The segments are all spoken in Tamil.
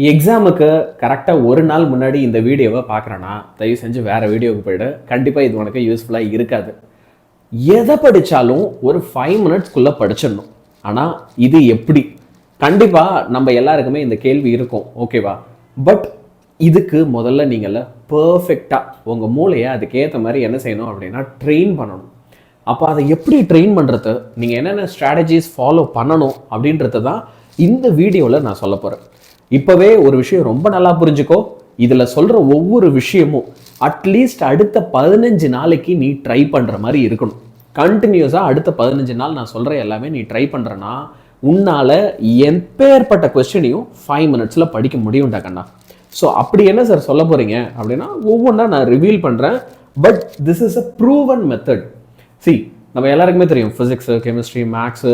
எக்ஸாமுக்கு கரெக்டாக ஒரு நாள் முன்னாடி இந்த வீடியோவை பார்க்குறேன்னா தயவு செஞ்சு வேறு வீடியோவுக்கு போய்டு. கண்டிப்பாக இது உனக்கு யூஸ்ஃபுல்லாக இருக்காது. எதை படித்தாலும் ஒரு 5 மினிட்ஸ்க்குள்ளே படிச்சிடணும். ஆனால் இது எப்படி? கண்டிப்பாக நம்ம எல்லாருக்குமே இந்த கேள்வி இருக்கும், ஓகேவா? பட் இதுக்கு முதல்ல நீங்கள் பர்ஃபெக்டாக உங்கள் மூளையை அதுக்கேற்ற மாதிரி என்ன செய்யணும் அப்படின்னா ட்ரெயின் பண்ணணும். அப்போ அதை எப்படி ட்ரெயின் பண்ணுறது, நீங்கள் என்னென்ன ஸ்ட்ராட்டஜிஸ் ஃபாலோ பண்ணணும் அப்படின்றது தான் இந்த வீடியோவில் நான் சொல்ல போகிறேன். இப்போவே ஒரு விஷயம் ரொம்ப நல்லா புரிஞ்சுக்கோ. இதில் சொல்கிற ஒவ்வொரு விஷயமும் அட்லீஸ்ட் அடுத்த 15 நாளைக்கு நீ ட்ரை பண்ணுற மாதிரி இருக்கணும். கண்டினியூஸாக அடுத்த 15 நாள் நான் சொல்கிற எல்லாமே நீ ட்ரை பண்ணுறேன்னா உன்னால் எப்பேற்பட்ட கொஸ்டினையும் 5 மினிட்ஸில் படிக்க முடியும்டா கண்ணா. ஸோ அப்படி என்ன சார் சொல்ல போகிறீங்க அப்படின்னா ஒவ்வொன்றா நான் ரிவீல் பண்ணுறேன். But this is a proven method. C, நம்ம எல்லாருக்குமே தெரியும் physics, chemistry, maths,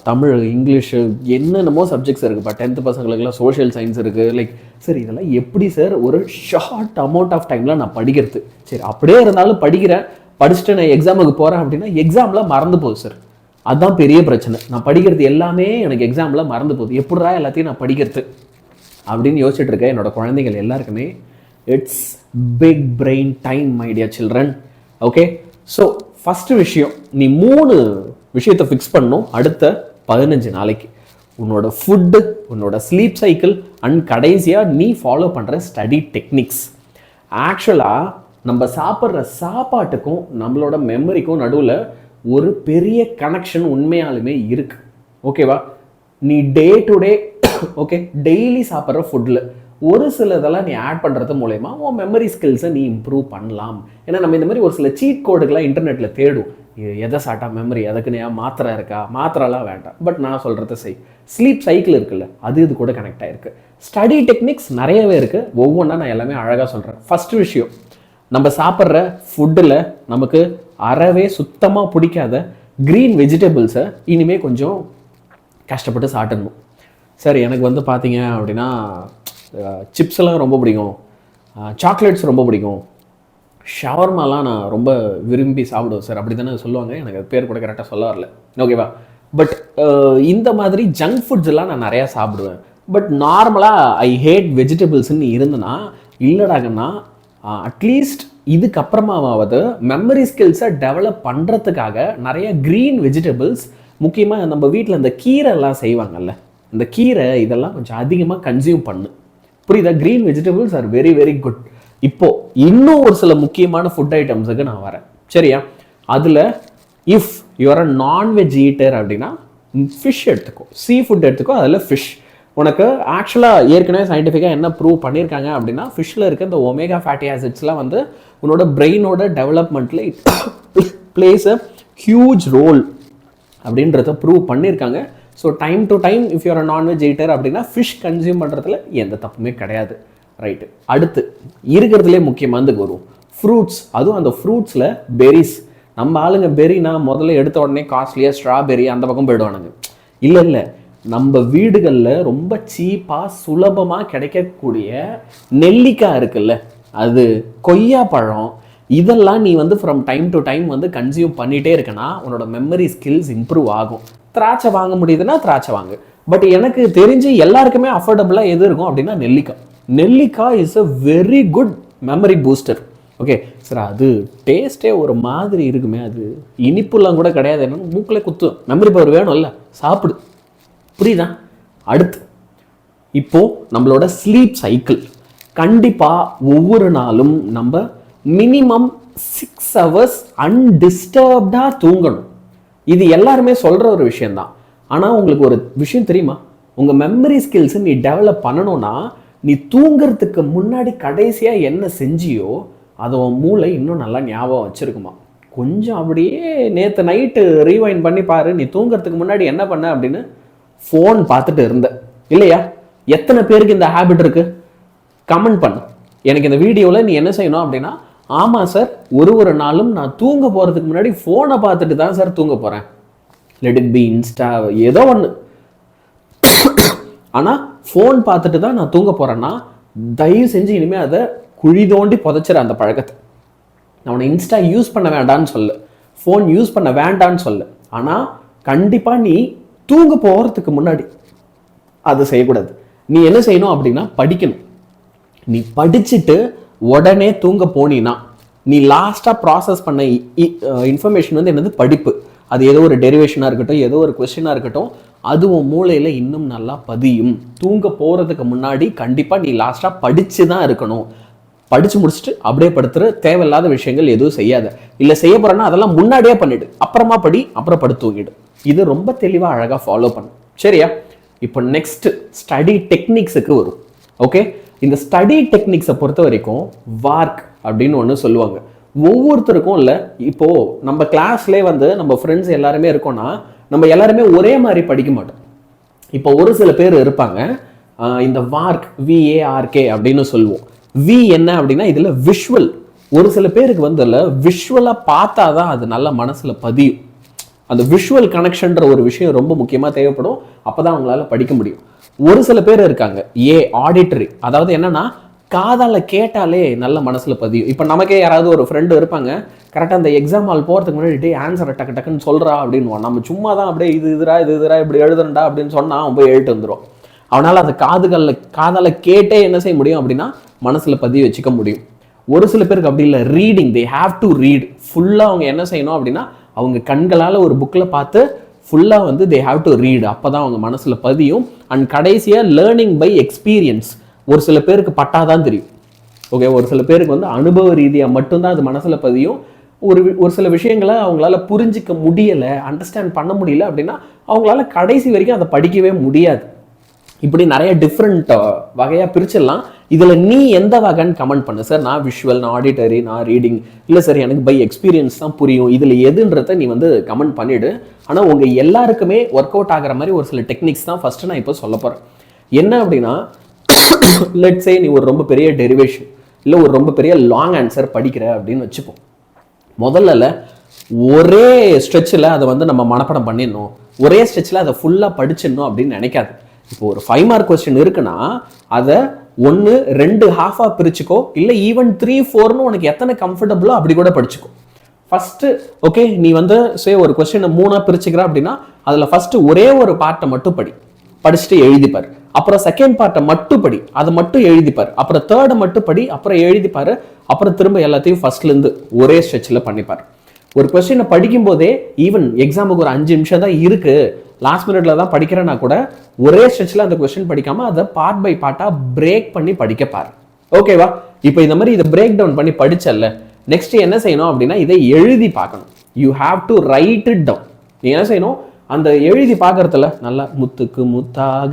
Tamil, English, என்னென்னமோ சப்ஜெக்ட்ஸ் இருக்குது. பட் 10th பசங்களுக்குலாம் சோஷியல் சயின்ஸ் இருக்குது. லைக் சார் இதெல்லாம் எப்படி சார் ஒரு ஷார்ட் அமௌண்ட் ஆஃப் டைமில் நான் படிக்கிறது? சரி, அப்படியே இருந்தாலும் படிச்சுட்டு நான் எக்ஸாமுக்கு போகிறேன் அப்படின்னா எக்ஸாமில் மறந்து போகுது சார். அதுதான் பெரிய பிரச்சனை. நான் படிக்கிறது எல்லாமே எனக்கு எக்ஸாமில் மறந்து போகுது. எப்படா எல்லாத்தையும் நான் படிக்கிறது அப்படின்னு யோசிச்சுட்டு இருக்கேன். என்னோட குழந்தைகள் எல்லாருக்குமே it's big brain time my dear children. Okay, so first விஷயம், நீ 3 விஷயத்தை ஃபிக்ஸ் பண்ணணும் அடுத்த 15 நாளைக்கு. உன்னோட ஃபுட்டு, உன்னோட ஸ்லீப் சைக்கிள் அண்ட் கடைசியாக நீ ஃபாலோ பண்ணுற ஸ்டடி டெக்னிக்ஸ். ஆக்சுவலாக நம்ம சாப்பிட்ற சாப்பாட்டுக்கும் நம்மளோட மெமரிக்கும் நடுவில் ஒரு பெரிய கனெக்ஷன் உண்மையாலுமே இருக்குது, ஓகேவா? நீ day to day okay daily சாப்பிட்ற ஃபுட்டில் ஒரு சில இதெல்லாம் நீ ஆட் பண்ணுறது மூலயமா உன் மெமரி ஸ்கில்ஸை நீ இம்ப்ரூவ் பண்ணலாம். ஏன்னா நம்ம இந்த மாதிரி ஒரு சில சீட் கோடுகள்லாம் இன்டர்நெட்டில் தேடும். எதை சாப்பிட்டா மெமரி, அதுக்குன்னு மாத்திரை இருக்கா? மாத்திரைலாம் வேண்டாம். பட் நான் சொல்கிறத செய். ஸ்லீப் சைக்கிள் இருக்குல்ல, இது கூட கனெக்ட் ஆகிருக்கு. ஸ்டடி டெக்னிக்ஸ் நிறையவே இருக்குது. ஒவ்வொன்றா நான் எல்லாமே அழகாக சொல்கிறேன். ஃபஸ்ட்டு விஷயம், நம்ம சாப்பிட்ற ஃபுட்டில் நமக்கு அறவே சுத்தமாக பிடிக்காத க்ரீன் வெஜிடபிள்ஸை இனிமேல் கொஞ்சம் கஷ்டப்பட்டு சாப்பிடணும். சார் எனக்கு பார்த்தீங்க அப்படின்னா சிப்ஸ்லாம் ரொம்ப பிடிக்கும், சாக்லேட்ஸ் ரொம்ப பிடிக்கும், ஷவர்மாலாம் நான் ரொம்ப விரும்பி சாப்பிடுவேன் சார் அப்படி தானே சொல்லுவாங்க. எனக்கு அது பேர் கூட கரெக்டாக சொல்ல வரல, ஓகேவா? பட் இந்த மாதிரி ஜங்க் ஃபுட்ஸ் எல்லாம் நான் நிறையா சாப்பிடுவேன். பட் நார்மலாக ஐ ஹேட் வெஜிடபிள்ஸ்ன்னு இருந்தேன்னா இல்லைடாங்கன்னா அட்லீஸ்ட் இதுக்கப்புறமாவது மெமரி ஸ்கில்ஸை டெவலப் பண்ணுறதுக்காக நிறைய க்ரீன் வெஜிடபிள்ஸ், முக்கியமாக நம்ம வீட்டில் இந்த கீரை எல்லாம் செய்வாங்கல்ல, இந்த கீரை இதெல்லாம் கொஞ்சம் அதிகமாக கன்சியூம் பண்ணு. புரியுதா? Green vegetables are very very good. இப்போது இன்னும் ஒரு சில முக்கியமான ஃபுட் ஐட்டம்ஸுக்கு நான் வரேன், சரியா? அதில் if you're a non veg eater அப்படின்னா ஃபிஷ் எடுத்துக்கோ, சீ ஃபுட் எடுத்துக்கோ. அதில் ஃபிஷ் உனக்கு ஆக்சுவலாக ஏற்கனவே சயின்டிஃபிக்காக என்ன ப்ரூவ் பண்ணியிருக்காங்க அப்படின்னா ஃபிஷ்ஷில் இருக்க இந்த ஒமேகா ஃபேட்டி ஆசிட்ஸ்லாம் உன்னோட பிரெயினோட டெவலப்மெண்ட்டில் it plays a huge role அப்படின்றத ப்ரூவ் பண்ணியிருக்காங்க. So time to time if you're a non veg eater அப்படின்னா ஃபிஷ் கன்சியூம் பண்ணுறதுல எந்த தப்புமே கிடையாது, ரைட்டு? அடுத்து இருக்கிறதுலே முக்கியமானதுக்கு வரும் ஃப்ரூட்ஸ். அதுவும் அந்த ஃப்ரூட்ஸில் பெரிஸ். நம்ம ஆளுங்க பெரினா முதல்ல எடுத்த உடனே காஸ்ட்லியாக ஸ்ட்ராபெரி அந்த பக்கம் போயிடுவானுங்க. இல்லை, நம்ம வீடுகளில் ரொம்ப சீப்பாக சுலபமாக கிடைக்கக்கூடிய நெல்லிக்காய் இருக்குல்ல, அது கொய்யா பழம், இதெல்லாம் நீ from time to time consume பண்ணிகிட்டே இருக்கனா உன்னோட மெமரி ஸ்கில்ஸ் இம்ப்ரூவ் ஆகும். திராட்சை வாங்க முடியுதுன்னா திராட்சை வாங்கு. பட் எனக்கு தெரிஞ்சு எல்லாருக்குமே அஃபோர்டபுளாக எது இருக்கும் அப்படின்னா நெல்லிக்காய். நெல்லிக்காய் is a very good memory booster. Okay sir, அது டேஸ்ட்டே ஒரு மாதிரி இருக்குமே, அது இனிப்புலாம் கூட கிடையாது, என்னன்னு மூக்கில் குத்து. மெமரி பவர் வேணும்ல, சாப்பிடு. புரியுதா? அடுத்து இப்போது நம்மளோட ஸ்லீப் சைக்கிள். கண்டிப்பாக ஒவ்வொரு நாளும் நம்ம மினிமம் 6 hours அன்டிஸ்டர்ப்டாக தூங்கணும். இது எல்லாருமே சொல்கிற ஒரு விஷயந்தான். ஆனால் உங்களுக்கு ஒரு விஷயம் தெரியுமா? உங்கள் மெமரி ஸ்கில்ஸை நீ டெவலப் பண்ணணும்னா நீ தூங்கிறதுக்கு முன்னாடி கடைசியாக என்ன செஞ்சியோ அதை உன் மூளை இன்னும் நல்லா ஞாபகம் வச்சுருக்குமா. கொஞ்சம் அப்படியே நேற்று நைட்டு ரீவைண்ட் பண்ணி பாரு, நீ தூங்கிறதுக்கு முன்னாடி என்ன பண்ண அப்படின்னு ஃபோன் பார்த்துட்டு இருந்த இல்லையா? எத்தனை பேருக்கு இந்த ஹேபிட் இருக்குது? கமெண்ட் பண்ணு எனக்கு. இந்த வீடியோவில் நீ என்ன செய்யணும் அப்படின்னா, ஆமாம் சார், ஒரு நாளும் நான் தூங்க போகிறதுக்கு முன்னாடி ஃபோனை பார்த்துட்டு தான் சார் தூங்க போகிறேன். லெட் இட் பி இன்ஸ்டா, ஏதோ ஒன்று. ஆனால் ஃபோன் பார்த்துட்டு தான் நான் தூங்க போகிறேன்னா தயவு செஞ்சு இனிமேல் அதை குழி தோண்டி புதைச்சிட அந்த பழக்கத்தை. அவனை இன்ஸ்டா யூஸ் பண்ண வேண்டான்னு சொல்லு, ஃபோன் யூஸ் பண்ண வேண்டான்னு சொல்லு. ஆனால் கண்டிப்பாக நீ தூங்க போகிறதுக்கு முன்னாடி அது செய்யக்கூடாது. நீ என்ன செய்யணும் அப்படின்னா படிக்கணும். நீ படிச்சுட்டு உடனே தூங்க போனீன்னா நீ லாஸ்ட்டாக ப்ராசஸ் பண்ண இன்ஃபர்மேஷன் வந்து என்னது படிப்பு. அது ஏதோ ஒரு டெரிவேஷனாக இருக்கட்டும், ஏதோ ஒரு கொஸ்டினாக இருக்கட்டும், அது உன் மூளையில் இன்னும் நல்லா பதியும். தூங்க போகிறதுக்கு முன்னாடி கண்டிப்பாக நீ லாஸ்ட்டாக படித்து தான் இருக்கணும். படித்து முடிச்சுட்டு அப்படியே படுத்துரு. தேவையில்லாத விஷயங்கள் எதுவும் செய்யாத. இல்லை செய்ய போகிறேன்னா அதெல்லாம் முன்னாடியே பண்ணிவிடு. அப்புறமா படி, அப்புறம் படுத்து தூங்கிடு. இது ரொம்ப தெளிவாக அழகாக ஃபாலோ பண்ணு. சரியா? இப்போ நெக்ஸ்ட் ஸ்டடி டெக்னிக்ஸுக்கு வரும். ஓகே, இந்த ஸ்டடி டெக்னிக்ஸை பொறுத்த வரைக்கும் வார்க் அப்படின்னு ஒன்று சொல்லுவாங்க. ஒவ்வொருத்தருக்கும் இல்லை, இப்போது நம்ம கிளாஸ்லேயே வந்து நம்ம ஃப்ரெண்ட்ஸ் எல்லாருமே இருக்கோம்னா நம்ம எல்லாருமே ஒரே மாதிரி படிக்க மாட்டோம். இப்போ ஒரு சில பேர் இருப்பாங்க, இந்த வார்க் VARK அப்படின்னு சொல்லுவோம். வி என்ன அப்படின்னா இதில் விஷுவல். ஒரு சில பேருக்கு வந்து இல்லை, விஷுவலாக பார்த்தா தான் அது நல்ல மனசில் பதியும். அந்த விஷுவல் கனெக்ஷன்ற ஒரு விஷயம் ரொம்ப முக்கியமாக தேவைப்படும். அப்போ தான் அவங்களால படிக்க முடியும். ஒரு சில பேர் இருக்காங்க ஆடிட்டரி, அதாவது என்னன்னா காதால கேட்டாலே நல்ல மனசுல பதியும். இப்போ நமக்கே யாராவது ஒரு ஃப்ரெண்டு இருப்பாங்க, கரெக்டாக அந்த எக்ஸாம் ஹால் போகிறதுக்கு முன்னாடி ஆன்சரை டக்கு டக்குன்னு சொல்கிறா அப்படின்வான். நம்ம சும்மா தான் அப்படியே இது இதுரா இப்படி எழுதுறா அப்படின்னு சொன்னால் அவன் போய் எழுட்டு வந்துடும். அவனால் அந்த காதால கேட்டே என்ன செய்ய முடியும் அப்படின்னா மனசில் பதிய வச்சுக்க முடியும். ஒரு சில பேருக்கு அப்படி இல்லை, reading, they have to read. ஃபுல்லாக அவங்க என்ன செய்யணும் அப்படின்னா அவங்க கண்களால் ஒரு புக்கில் பார்த்து ஃபுல்லாக வந்து தே ஹாவ் டு ரீட். அப்போ தான் அவங்க மனசில் பதியும். அண்ட் கடைசியாக லேர்னிங் பை எக்ஸ்பீரியன்ஸ். ஒரு சில பேருக்கு பட்டாதான் தெரியும். ஓகே, ஒரு சில பேருக்கு வந்து அனுபவ ரீதியாக மட்டும்தான் அது மனசில் பதியும். ஒரு சில விஷயங்களை அவங்களால புரிஞ்சிக்க முடியலை, அண்டர்ஸ்டாண்ட் பண்ண முடியல அப்படின்னா அவங்களால கடைசி வரைக்கும் அதை படிக்கவே முடியாது. இப்படி நிறைய டிஃப்ரெண்ட் வகையாக பிரிச்சிடலாம். இதில் நீ எந்த வகைன்னு கமெண்ட் பண்ணு. சார் நான் விஷுவல், நான் ஆடிட்டரி, நான் ரீடிங், இல்லை சார் எனக்கு பை எக்ஸ்பீரியன்ஸ் தான் புரியும், இதில் எதுன்றத நீ வந்து கமெண்ட் பண்ணிவிடு. ஆனால் உங்கள் எல்லாருக்குமே ஒர்க் அவுட் ஆகிற மாதிரி ஒரு சில டெக்னிக்ஸ் தான் ஃபஸ்ட்டு நான் இப்போ சொல்ல போகிறேன். என்ன அப்படின்னா, லெட்ஸ் சே நீ ஒரு ரொம்ப பெரிய டெரிவேஷன் இல்லை ஒரு ரொம்ப பெரிய லாங் ஆன்சர் படிக்கிற அப்படின்னு வச்சுப்போம். முதல்ல ஒரே ஸ்ட்ரெச்சில் அதை வந்து நம்ம மனப்பாடம் பண்ணிடணும், ஒரே ஸ்ட்ரெச்சில் அதை ஃபுல்லாக படிச்சிடணும் அப்படின்னு நினைக்காது. இப்போ ஒரு 5 மார்க் கொஸ்டின் இருக்குன்னா அதை 1, 2 ஹாஃபாக பிரிச்சுக்கோ, இல்லை ஈவன் 3, 4ன்னு உனக்கு எத்தனை கம்ஃபர்டபுளோ அப்படி கூட படிச்சுக்கோ. ஃபஸ்ட்டு ஓகே, நீ வந்து ஒரு கொஸ்டினை 3ஆக பிரிச்சுக்கிற அப்படின்னா அதில் ஃபஸ்ட்டு ஒரே ஒரு பார்ட்டை மட்டும் படிச்சுட்டு எழுதிப்பார். அப்புறம் செகண்ட் பார்ட்டை மட்டும் படி, அதை மட்டும் எழுதிப்பார். அப்புறம் தேர்டை மட்டும் படி, அப்புறம் எழுதிப்பார். அப்புறம் திரும்ப எல்லாத்தையும் ஃபர்ஸ்ட்லேருந்து ஒரே ஸ்ட்ரெச்சில் பண்ணிப்பார். ஒரு கொஸ்டினை படிக்கும் போதே ஈவன் எக்ஸாமுக்கு ஒரு 5 நிமிஷம் தான் இருக்கு, லாஸ்ட் மினிட்ல தான் படிக்கிறேன்னா கூட ஒரே ஸ்ட்ரெச்சில் அந்த கொஸ்டின் படிக்காம அதை பார்ட் பை பார்ட்டா பிரேக் பண்ணி படிக்கப்பார். ஓகேவா? இப்போ இந்த மாதிரி இதை பிரேக் டவுன் பண்ணி படிச்சல்ல, நெக்ஸ்ட் என்ன செய்யணும் அப்படின்னா இதை எழுதி பார்க்கணும். You have to write it down. நீ என்ன செய்யணும், அந்த எழுதி பார்க்கறதுல நல்லா முத்துக்கு முத்தாக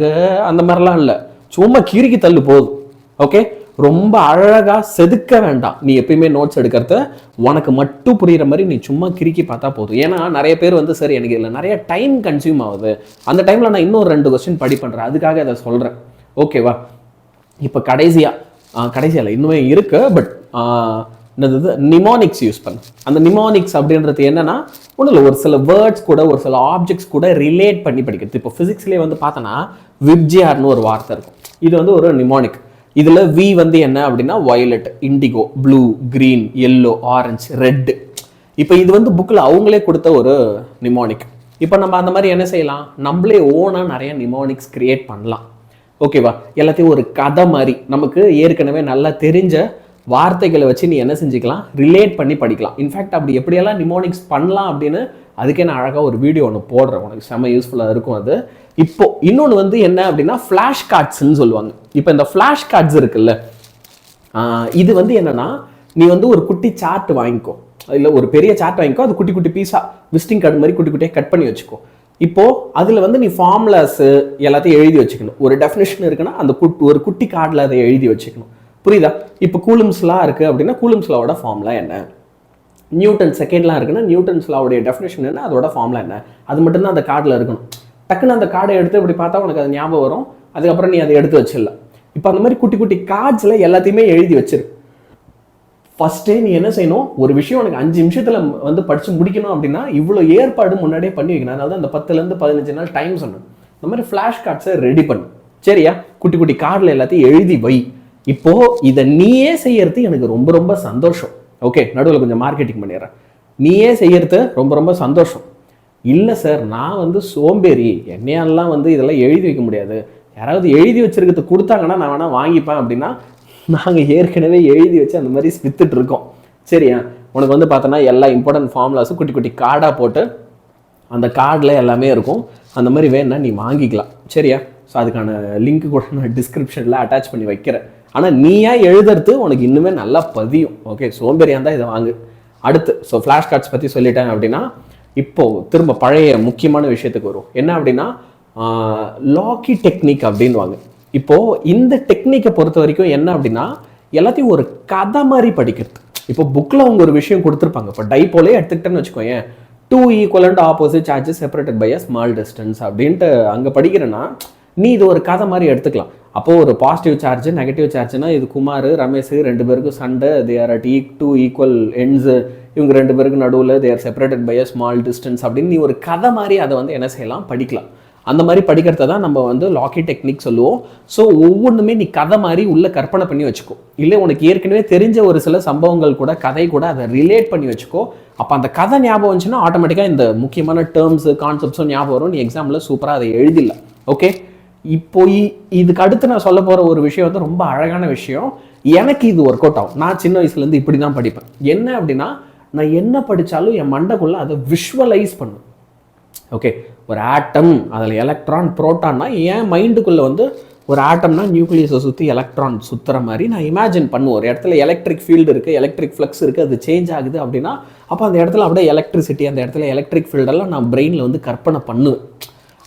அந்த மாதிரிலாம் இல்லை, சும்மா கிறுக்கி தள்ளு போதும். ஓகே, ரொம்ப அழகா செதுக்க வேண்டாம். நீ எப்பயுமே நோட்ஸ் எடுக்கிறத உனக்கு மட்டும் புரியுற மாதிரி நீ சும்மா கிறுக்கி பார்த்தா போதும். ஏன்னா நிறைய பேர் வந்து சரி எனக்கு இதில் நிறைய டைம் கன்சியூம் ஆகுது, அந்த டைமில் நான் இன்னும் 2 கொஸ்டின் படி பண்ணுறேன், அதுக்காக அதை சொல்கிறேன். ஓகேவா? இப்போ கடைசியாக இன்னுமே இருக்கு, பட் என்னது நிமோனிக்ஸ் யூஸ் பண்ணு. அந்த நிமோனிக்ஸ் அப்படின்றது என்னன்னா ஒன்றும் இல்லை, ஒரு சில வேர்ட்ஸ் கூட ஒரு சில ஆப்ஜெக்ட்ஸ் கூட ரிலேட் பண்ணி படிக்கிறது. இப்போ ஃபிசிக்ஸ்லேயே வந்து பார்த்தோன்னா வ்ஜ்யார்னு ஒரு வார்த்தை இருக்கும், இது வந்து ஒரு நிமோனிக். இதில் வி வந்து என்ன அப்படின்னா violet, indigo, blue, green, yellow, orange, red. இப்போ இது வந்து புக்கில் அவங்களே கொடுத்த ஒரு நிமோனிக். இப்போ நம்ம அந்த மாதிரி என்ன செய்யலாம், நம்மளே ஓனாக நிறைய நிமோனிக்ஸ் கிரியேட் பண்ணலாம். ஓகேவா? எல்லாத்தையும் ஒரு கதை மாதிரி நமக்கு ஏற்கனவே நல்லா தெரிஞ்ச வார்த்தைகளை வச்சு நீ என்ன செஞ்சுக்கலாம், ரிலேட் பண்ணி படிக்கலாம். இன்ஃபேக்ட் அப்படி எப்படியெல்லாம் நிமோனிக்ஸ் பண்ணலாம் அப்படின்னு அதுக்கே நான் அழகாக ஒரு வீடியோ ஒன்று போடுறேன், உனக்கு செம்ம யூஸ்ஃபுல்லாக இருக்கும் அது. இப்போ இன்னொன்று வந்து என்ன அப்படின்னா ஃப்ளாஷ் கார்ட்ஸ்ன்னு சொல்லுவாங்க. இப்போ இந்த ஃப்ளாஷ் கார்ட்ஸ் இருக்குல்ல, இது வந்து என்னன்னா நீ வந்து ஒரு குட்டி சார்ட் வாங்கிக்கோ, இல்லை ஒரு பெரிய சார்ட் வாங்கிக்கோ, அது குட்டி குட்டி பீஸாக விசிட்டிங் கார்டு மாதிரி குட்டி குட்டியாக கட் பண்ணி வச்சுக்கோ. இப்போ அதில் வந்து நீ ஃபார்முலாஸ் எல்லாத்தையும் எழுதி வச்சுக்கணும். ஒரு டெஃபினேஷன் இருக்குன்னா அந்த ஒரு குட்டி கார்டில் அதை எழுதி வச்சுக்கணும். புரியுதா? இப்போ கூலும்ஸ்லாம் இருக்குது அப்படின்னா கூலும்ஸ்லாவோட ஃபார்முலா என்ன, நியூட்டன் செகண்ட்லாம் இருக்குன்னா நியூட்டன்ஸ்லாவுடைய டெஃபினேஷன் என்ன, அதோட ஃபார்முலா என்ன, அது மட்டும்தான் அந்த கார்டில் இருக்கணும். டக்குன்னு அந்த கார்டை எடுத்து இப்படி பார்த்தா உனக்கு அது ஞாபகம் வரும், அதுக்கப்புறம் நீ அதை எடுத்து வச்சிடலாம். இப்போ அந்த மாதிரி குட்டி குட்டி கார்ட்ஸில் எல்லாத்தையுமே எழுதி வச்சிரு. ஃபஸ்ட்டே நீ என்ன செய்யணும், ஒரு விஷயம் உனக்கு 5 நிமிஷத்தில் வந்து படித்து முடிக்கணும் அப்படின்னா இவ்வளோ ஏற்பாடு முன்னாடியே பண்ணி வைக்கணும். அதாவது அந்த 10லேருந்து 15 நாள் டைம் சொன்னேன். இந்த மாதிரி ஃப்ளாஷ் கார்ட்ஸை ரெடி பண்ணு. சரியா? குட்டி குட்டி கார்டில் எல்லாத்தையும் எழுதி வை. இப்போ இதை நீயே செய்யறது எனக்கு ரொம்ப ரொம்ப சந்தோஷம். ஓகே, நடுவில் கொஞ்சம் மார்க்கெட்டிங் பண்ணிடுறேன். நீயே செய்யறது ரொம்ப ரொம்ப சந்தோஷம். இல்லை சார் நான் வந்து சோம்பேறி, என்னையெல்லாம் வந்து இதெல்லாம் எழுதி வைக்க முடியாது, யாராவது எழுதி வச்சிருக்கிறது கொடுத்தாங்கன்னா நான் வேணால் வாங்கிப்பேன் அப்படின்னா நாங்கள் ஏற்கனவே எழுதி வச்சு அந்த மாதிரி வித்துட்டு இருக்கோம். சரியா? உனக்கு வந்து பார்த்தோன்னா எல்லா இம்பார்ட்டன்ட் ஃபார்முலாஸும் குட்டி குட்டி கார்டாக போட்டு அந்த கார்டில் எல்லாமே இருக்கும். அந்த மாதிரி வேணுன்னா நீ வாங்கிக்கலாம். சரியா? ஸோ அதுக்கான லிங்க் கூட நான் டிஸ்கிரிப்ஷனில் அட்டாச் பண்ணி வைக்கிறேன். ஆனால் நீயா எழுதுறது உனக்கு இன்னுமே நல்லா பதியும். ஓகே, சோம்பேறியாக இருந்தால் இதை வாங்கு. அடுத்து ஸோ ஃப்ளாஷ் கார்ட்ஸ் பற்றி சொல்லிட்டேன் அப்படின்னா இப்போது திரும்ப பழைய முக்கியமான விஷயத்துக்கு வரும். என்ன அப்படின்னா லாக்கி டெக்னிக் அப்படின்வாங்க. இப்போது இந்த டெக்னிக்கை பொறுத்த வரைக்கும் என்ன அப்படின்னா எல்லாத்தையும் ஒரு கதை மாதிரி படிக்கிறது. இப்போ புக்கில் அவங்க ஒரு விஷயம் கொடுத்துருப்பாங்க. இப்போ டைப்போலே எடுத்துக்கிட்டேன்னு வச்சுக்கோங்க, 2 equivalent opposite charges separated by a small distance அப்படின்ட்டு அங்கே படிக்கிறேன்னா நீ இது ஒரு கதை மாதிரி எடுத்துக்கலாம். அப்போது ஒரு பாசிட்டிவ் சார்ஜ் நெகட்டிவ் சார்ஜ்னா இது குமார் ரமேஷ் 2 பேருக்கும் சண்டை, they are at 2 equal ends, இவங்க 2 பேருக்கு நடுவில் they are separated by a small distance அப்படின்னு நீ ஒரு கதை மாதிரி அதை வந்து என்ன செய்யலாம், படிக்கலாம். அந்த மாதிரி படிக்கிறத தான் நம்ம வந்து லாக்கி டெக்னிக் சொல்லுவோம். ஸோ ஒவ்வொன்றுமே நீ கதை மாதிரி உள்ள கற்பனை பண்ணி வச்சுக்கோ. இல்லை உனக்கு ஏற்கனவே தெரிஞ்ச ஒரு சில சம்பவங்கள் கூட கதை கூட அதை ரிலேட் பண்ணி வச்சுக்கோ. அப்போ அந்த கதை ஞாபகம் வந்துச்சுன்னா ஆட்டோமேட்டிக்காக இந்த முக்கியமான டேர்ம்ஸு கான்செப்ட்ஸும் ஞாபகம் வரும். நீ எக்ஸாமில் சூப்பராக அதை எழுதிடலாம். ஓகே, இப்போ இதுக்கு அடுத்து நான் சொல்ல போகிற ஒரு விஷயம் வந்து ரொம்ப அழகான விஷயம். எனக்கு இது ஒர்க் அவுட் ஆகும். நான் சின்ன வயசுலேருந்து இப்படி தான் படிப்பேன். என்ன அப்படின்னா நான் என்ன படித்தாலும் என் மண்டைக்குள்ளே அதை விஷுவலைஸ் பண்ணுவேன். ஓகே, ஒரு ஆட்டம், அதில் எலக்ட்ரான் புரோட்டான்னா என் மைண்டுக்குள்ளே வந்து ஒரு ஆட்டம்னா நியூக்ளியஸை சுற்றி எலக்ட்ரான் சுற்றுற மாதிரி நான் இமேஜின் பண்ணுவேன். ஒரு இடத்துல எலக்ட்ரிக் ஃபீல்டு இருக்குது, எலக்ட்ரிக் ஃப்ளக்ஸ் இருக்குது, அது சேஞ்ச் ஆகுது அப்படின்னா அப்போ அந்த இடத்துல அப்படியே எலக்ட்ரிசிட்டி, அந்த இடத்துல எலக்ட்ரிக் ஃபீல்டெல்லாம் நான் பிரெயினில் வந்து கற்பனை பண்ணுவேன்.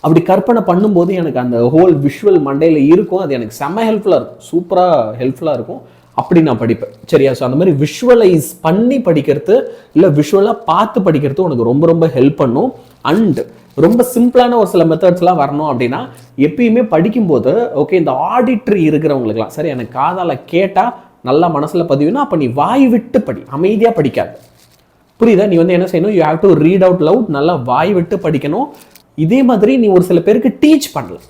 அப்படி கற்பனை பண்ணும்போது எனக்கு அந்த ஹோல் விஷுவல் மண்டையில் இருக்கும். அது எனக்கு செம்ம ஹெல்ப்ஃபுல்லாக இருக்கும், சூப்பராக ஹெல்ப்ஃபுல்லாக இருக்கும். அப்படி நான் படிப்பேன். சரியா? ஸோ அந்த மாதிரி விஷுவலைஸ் பண்ணி படிக்கிறது இல்லை விஷுவலாக பார்த்து படிக்கிறது உனக்கு ரொம்ப ரொம்ப ஹெல்ப் பண்ணும். அண்ட் ரொம்ப சிம்பிளான ஒரு சில மெத்தட்ஸ்லாம் வரணும் அப்படின்னா எப்பயுமே படிக்கும்போது ஓகே இந்த ஆடிட்ரி இருக்கிறவங்களுக்குலாம் சரி எனக்கு காதால் கேட்டால் நல்லா மனசில் பதிவுனா அப்போ நீ வாய் விட்டு படி, அமைதியாக படிக்காது. புரியுதா? நீ வந்து என்ன செய்யணும், you have to read out loud, நல்லா வாய் விட்டு படிக்கணும். இதே மாதிரி நீ ஒரு சில பேருக்கு டீச் பண்ணலாம்.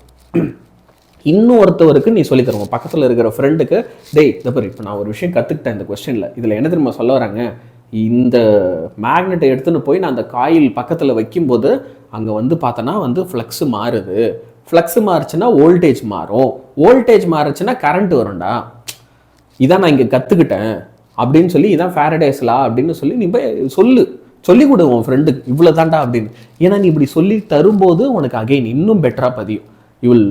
இன்னொருத்தவருக்கு நீ சொல்லி தருவோம். பக்கத்தில் இருக்கிற ஃப்ரெண்டுக்கு டேய் இந்த பேர் இப்போ நான் ஒரு விஷயம் கற்றுக்கிட்டேன் இந்த கொஸ்டினில், இதில் என்ன தெரியுமா சொல்ல வராங்க, இந்த மேக்னெட்டை எடுத்துன்னு போய் நான் அந்த காயில் பக்கத்தில் வைக்கும்போது அங்கே வந்து பார்த்தோன்னா வந்து ஃப்ளக்ஸு மாறுது, ஃப்ளக்ஸு மாறுச்சுன்னா வோல்டேஜ் மாறும், வோல்டேஜ் மாறுச்சுன்னா கரண்ட் வரும்டா, இதான் நான் இங்கே கற்றுக்கிட்டேன் அப்படின்னு சொல்லி இதான் ஃபாரடேஸ் லா அப்படின்னு சொல்லி நீ போய் சொல்லி கொடு உன் ஃப்ரெண்டுக்கு, இவ்வளோ தாண்டா அப்படின்னு. ஏன்னா நீ இப்படி சொல்லி தரும்போது உனக்கு அகைன் இன்னும் பெட்டராக பதியும். யூ வில்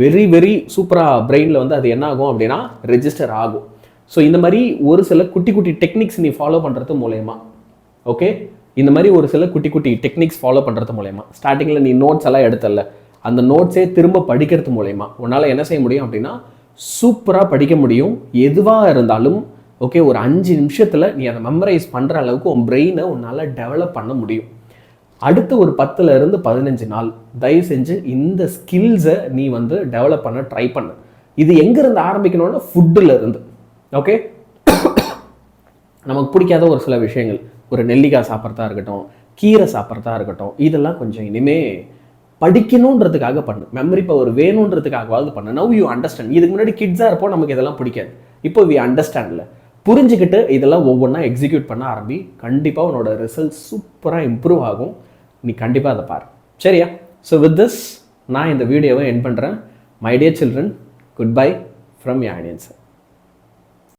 வெரி வெரி சூப்பராக பிரெயினில் வந்து அது என்ன ஆகும் அப்படின்னா ரெஜிஸ்டர் ஆகும். ஸோ இந்த மாதிரி ஒரு சில குட்டி குட்டி டெக்னிக்ஸ் நீ ஃபாலோ பண்ணுறது மூலயமா, ஓகே, இந்த மாதிரி ஒரு சில குட்டி குட்டி டெக்னிக்ஸ் ஃபாலோ பண்ணுறது மூலயமா ஸ்டார்டிங்கில் நீ நோட்ஸ் எல்லாம் எடுத்தல அந்த நோட்ஸே திரும்ப படிக்கிறது மூலயமா உன்னால் என்ன செய்ய முடியும் அப்படின்னா சூப்பராக படிக்க முடியும். எதுவாக இருந்தாலும் ஓகே, ஒரு 5 நிமிஷத்தில் நீ அதை மெமரைஸ் பண்ணுற அளவுக்கு உன் பிரெயினை உன்னால் டெவலப் பண்ண முடியும். அடுத்த ஒரு 10 to 15 நாள் தயவு செஞ்சு இந்த ஸ்கில்ஸை நீ வந்து டெவலப் பண்ண ட்ரை பண்ணு. இது எங்கேருந்து ஆரம்பிக்கணும்னா ஃபுட்டில் இருந்து. ஓகே, நமக்கு பிடிக்காத ஒரு சில விஷயங்கள், ஒரு நெல்லிக்காய் சாப்பிட்றதா இருக்கட்டும், கீரை சாப்பிட்றதா இருக்கட்டும், இதெல்லாம் கொஞ்சம் இனிமே படிக்கணுன்றதுக்காக பண்ணு, மெமரி பவர் வேணுன்றதுக்காகவாவது பண்ணு. Now you understand. இதுக்கு முன்னாடி கிட்ஸாக இருப்போம் நமக்கு இதெல்லாம் பிடிக்காது, இப்போ வி அண்டர்ஸ்டாண்டில் புரிஞ்சுக்கிட்டு இதெல்லாம் ஒவ்வொன்றா எக்ஸிக்யூட் பண்ண ஆரம்பி. கண்டிப்பாக உன்னோட ரிசல்ட் சூப்பராக இம்ப்ரூவ் ஆகும். நீ கண்டிப்பாக அதை பாரு. சரியா? ஸோ வித் திஸ் நான் இந்த வீடியோவை எண்ட் பண்ணுறேன். My dear children, good bye from your audience.